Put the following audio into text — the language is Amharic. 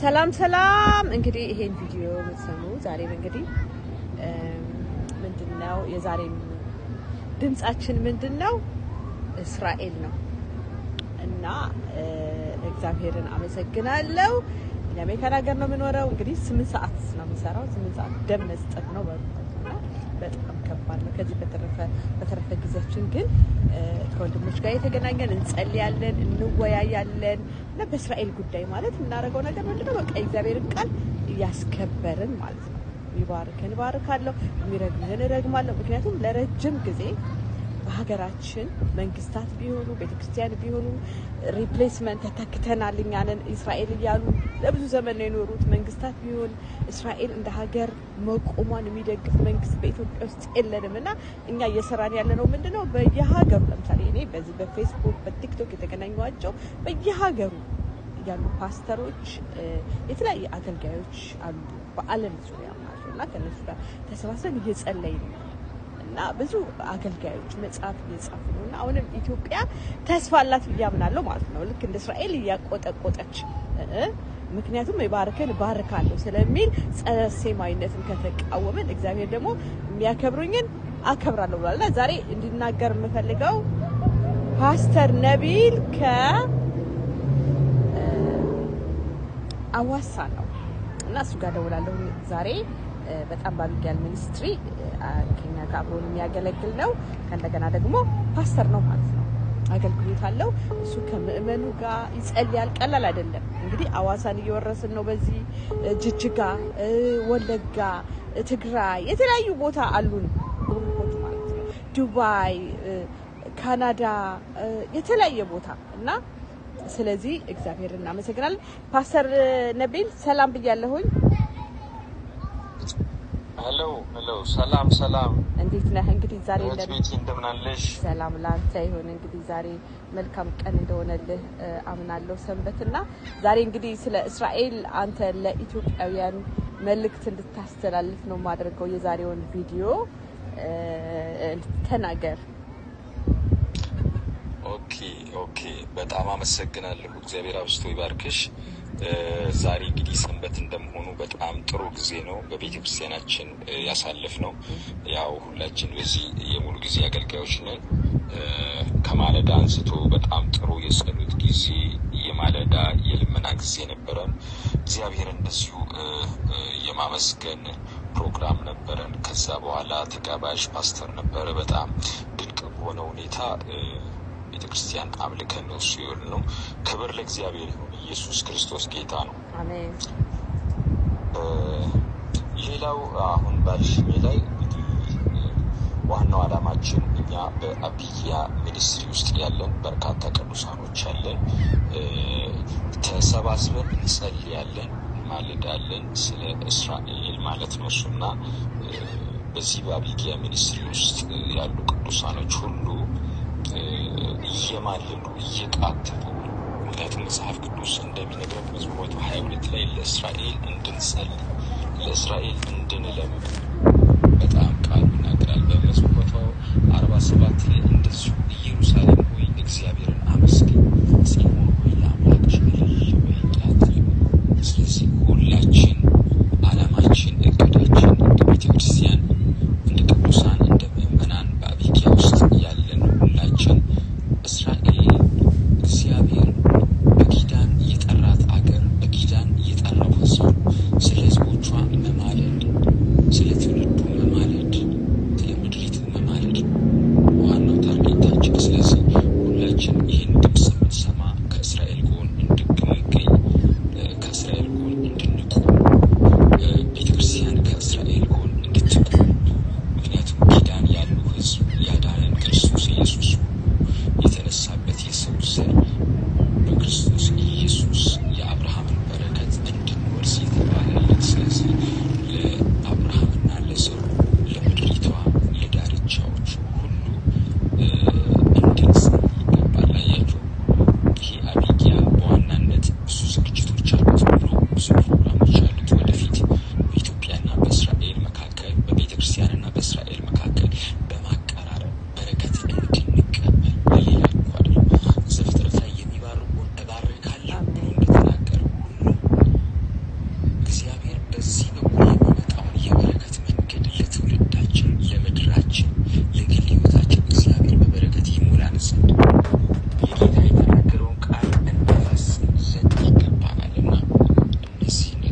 ሰላም እንግዲህ ይሄን ቪዲዮ የምትሰሙ ዛሬ እንግዲህ ምንድነው የዛሬ ድምጻችን ምንድነው እስራኤል ነው እና እግዚአብሔርን አመሰግናለሁ። ለአሜሪካን ሀገር ነው የምኖረው። እንግዲህ 8 ሰዓት ነው የምሰራው። 8 ሰዓት ደም መስጠት ነው በጣም ከባድ ነው። ከዚህ በተረፈ ጊዜያችን ግን ከወንድሞች ጋር የተገናኘን እንጸልያለን፣ እንወያያለን እና በእስራኤል ጉዳይ ማለት እናደርገው ነገር ምንድነው በቃ እግዚአብሔርን ቃል ያስከበርን ማለት ነው። ይባርከን ባርካለሁ፣ የሚረግመን እረግማለሁ። ምክንያቱም ለረጅም ጊዜ በሀገራችን መንግስታት ቢሆኑ ቤተክርስቲያን ቢሆኑ ሪፕሌስመንት ተተክተናል እኛንን እስራኤል እያሉ ለብዙ ዘመን ነው የኖሩት። መንግስታት ቢሆን እስራኤል እንደ ሀገር መቆሟን የሚደግፍ መንግስት በኢትዮጵያ ውስጥ የለንም እና እኛ እየሰራን ያለነው ምንድነው በየሀገሩ ለምሳሌ እኔ በዚህ በፌስቡክ በቲክቶክ የተገናኘኋቸው በየሀገሩ ያሉ ፓስተሮች የተለያዩ አገልጋዮች አሉ በዓለም ዙሪያ ማለት ነው እና ከነሱ ጋር ተሰባስበን እየጸለይን ነው እና ብዙ አገልጋዮች መጽሐፍ እየጻፉ ነውና አሁንም ኢትዮጵያ ተስፋ አላት ብዬ አምናለሁ ማለት ነው። ልክ እንደ እስራኤል እያቆጠቆጠች ምክንያቱም ይባርከን ባርካለሁ ስለሚል ጸረ ሴማዊነትን ከተቃወመን እግዚአብሔር ደግሞ የሚያከብሩኝን አከብራለሁ ብሏልና ዛሬ እንድናገር የምፈልገው ፓስተር ነቢል አዋሳ ነው እና እሱ ጋር ደውላለሁ ዛሬ። በጣም ባሉጋል ሚኒስትሪ ከኛ ጋር አብሮ የሚያገለግል ነው። ከእንደገና ደግሞ ፓስተር ነው ማለት ነው። አገልግሎት አለው። እሱ ከመእመኑ ጋር ይጸልያል። ቀላል አይደለም። እንግዲህ አዋሳን እየወረስን ነው። በዚህ ጅጅጋ፣ ወለጋ፣ ትግራይ የተለያዩ ቦታ አሉን ግሩፖች ማለት ነው። ዱባይ፣ ካናዳ የተለያየ ቦታ እና ስለዚህ እግዚአብሔርን እናመሰግናለን። ፓስተር ነቢል ሰላም ብያለሁኝ። ሄሎ ሰላም እንዴት ነህ? እንግዲህ ዛሬ እንደምናለሽ? ሰላም ላንተ ይሁን። እንግዲህ ዛሬ መልካም ቀን እንደሆነልህ አምናለሁ ሰንበትና ዛሬ እንግዲህ ስለ እስራኤል አንተ ለኢትዮጵያውያን መልእክት እንድታስተላልፍ ነው ማድረገው የዛሬውን ቪዲዮ ተናገር። ኦኬ በጣም አመሰግናለሁ። እግዚአብሔር አብዝቶ ይባርክሽ። ዛሬ እንግዲህ ሰንበት እንደመሆኑ በጣም ጥሩ ጊዜ ነው በቤተ ክርስቲያናችን ያሳለፍ ነው። ያው ሁላችን በዚህ የሙሉ ጊዜ አገልጋዮች ነን። ከማለዳ አንስቶ በጣም ጥሩ የጸሎት ጊዜ፣ የማለዳ የልመና ጊዜ ነበረን። እግዚአብሔር እንደዚሁ የማመስገን ፕሮግራም ነበረን። ከዛ በኋላ ተጋባዥ ፓስተር ነበረ። በጣም ድንቅ በሆነ ሁኔታ ቤተክርስቲያን አምልከን ነው ሲሆን ነው። ክብር ለእግዚአብሔር ይሁን። ኢየሱስ ክርስቶስ ጌታ ነው። አሜን። ሌላው አሁን ባልሽኝ ላይ ዋናው ዓላማችን እኛ በአቢጊያ ሚኒስትሪ ውስጥ ያለን በርካታ ቅዱሳኖች አለን። ተሰባስበን እንጸልያለን፣ ማለዳለን ስለ እስራኤል ማለት ነው እሱና በዚህ በአቢጊያ ሚኒስትሪ ውስጥ ያሉ ቅዱሳኖች ሁሉ እየማለዱ እየቃተቱ ምክንያቱም መጽሐፍ ቅዱስ እንደሚነግረን መዝሙር 22 ላይ ለእስራኤል እንድንጸልይ ለእስራኤል እንድንለምን በጣም ቃሉ ይናገራል። በመዝሙር 47 ላይ እንደዚሁ ኢየሩሳሌም ሆይ እግዚአብሔርን አመስግኝ፣ ጽዮን ሆይ ለአምላክሽ እልል በይ ያትሪ። ስለዚህ ሁላችን ዓላማችን እቅዳችን እንደ ቤተክርስቲያን እንደ ቅዱሳን እንደ ምእመናን በአቢጊያ ውስጥ ያለን ሁላችን እስራኤል እግዚአብሔር በኪዳን የጠራት አገር በኪዳን የጠራው ሕዝብ ስለ ሕዝቦቿ መማለድ፣ ስለ ትውልዱ መማለድ፣ ስለ ምድሪቱ መማለድ ዋናው ታርጌታችን። ስለዚህ ሁላችን ይህን ድምፅ የምንሰማ ከእስራኤል ጎን እንድገ እንደዚህ ነው